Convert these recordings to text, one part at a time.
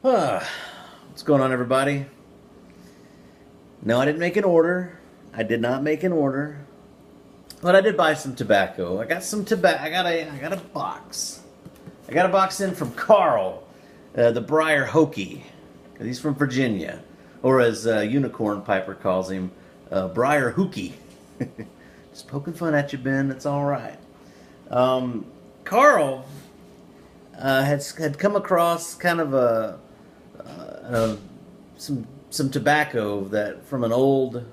What's going on, everybody? No, I didn't make an order. I did not make an order, but I did buy some tobacco. I got some tobacco. I got a box. I got a box in from Carl, the Briar Hokie. He's from Virginia, or as Unicorn Piper calls him, Briar Hokie. Just poking fun at you, Ben. It's all right. Carl had come across kind of some tobacco that from an old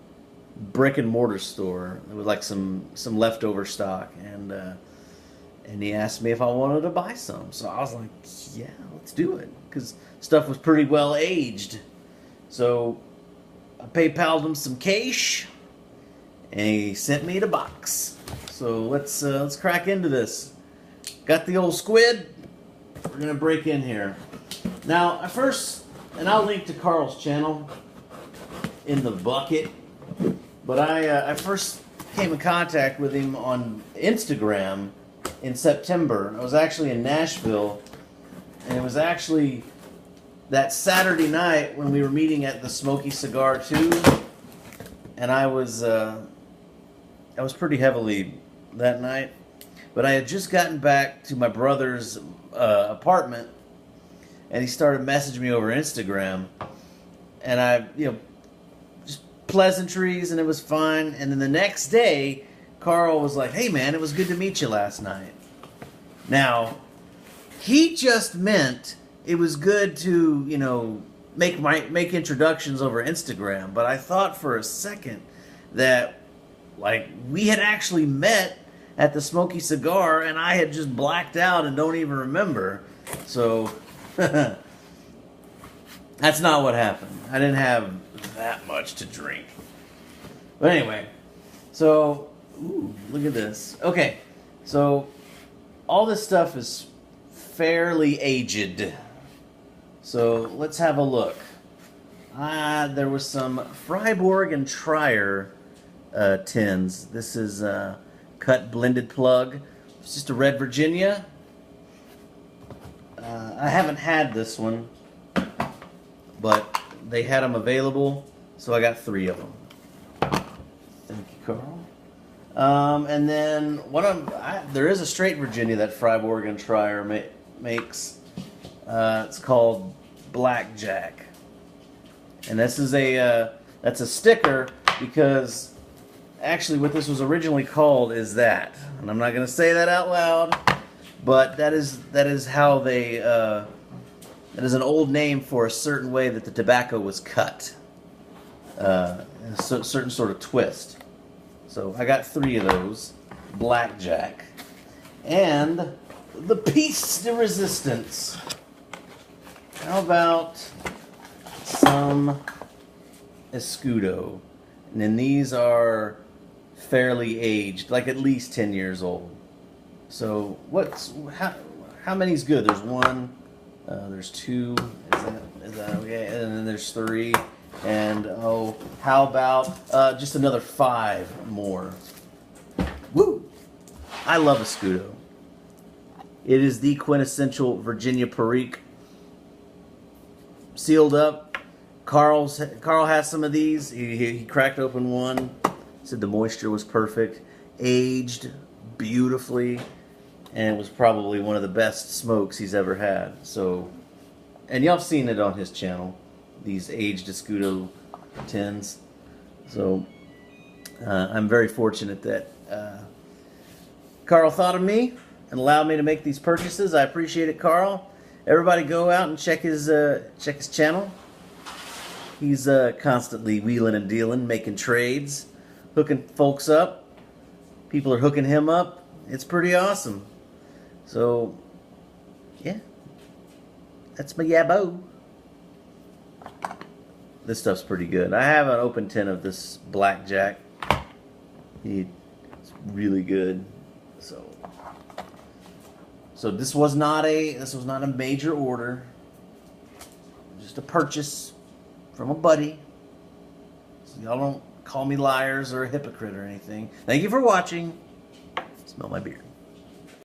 brick and mortar store with like some leftover stock, and he asked me if I wanted to buy some. So I was like, yeah, let's do it, because stuff was pretty well aged. So I PayPal'd him some cash, and he sent me the box. So let's crack into this. Got the old squid. We're gonna break in here. Now, and I'll link to Carl's channel in the bucket, but I first came in contact with him on Instagram in September. I was actually in Nashville, and it was actually that Saturday night when we were meeting at the Smoky Cigar 2, and I was pretty heavily that night, but I had just gotten back to my brother's apartment, and he started messaging me over Instagram, and I, just pleasantries, and it was fine. And then the next day, Carl was like, "Hey man, it was good to meet you last night." Now, he just meant it was good to, make introductions over Instagram, but I thought for a second that, like, we had actually met at the Smoky Cigar, and I had just blacked out and don't even remember. So that's not what happened. I didn't have that much to drink. But anyway, so look at this. Okay, so all this stuff is fairly aged. So let's have a look. There was some Freiburg and Trier tins. This is cut blended plug. It's just a red Virginia. I haven't had this one, but they had them available, so I got 3 of them. Thank you, Carl. And then there is a straight Virginia that Freiburg and Trier makes. It's called Blackjack, and this is that's a sticker, because actually what this was originally called is that, and I'm not going to say that out loud, but that is how they that is an old name for a certain way that the tobacco was cut, a certain sort of twist. So I got 3 of those, Blackjack, and the piece de resistance. How about some Escudo? And then these are fairly aged, like at least 10 years old. So how many's good? There's 1, there's 2, is that okay? And then there's 3, and how about just another 5 more? Woo! I love Escudo. It is the quintessential Virginia Perique. Sealed up. Carl has some of these. He cracked open one. Said the moisture was perfect. Aged beautifully, and it was probably one of the best smokes he's ever had. So, and y'all have seen it on his channel, these aged Escudo tins. So I'm very fortunate that Carl thought of me and allowed me to make these purchases. I appreciate it, Carl. Everybody go out and check his channel. He's constantly wheeling and dealing, making trades, hooking folks up. People are hooking him up. It's pretty awesome. So, yeah. That's my YABO. This stuff's pretty good. I have an open tin of this Blackjack. It's really good. So this was not a major order. Just a purchase from a buddy. So y'all don't call me liars or a hypocrite or anything. Thank you for watching. Smell my beard.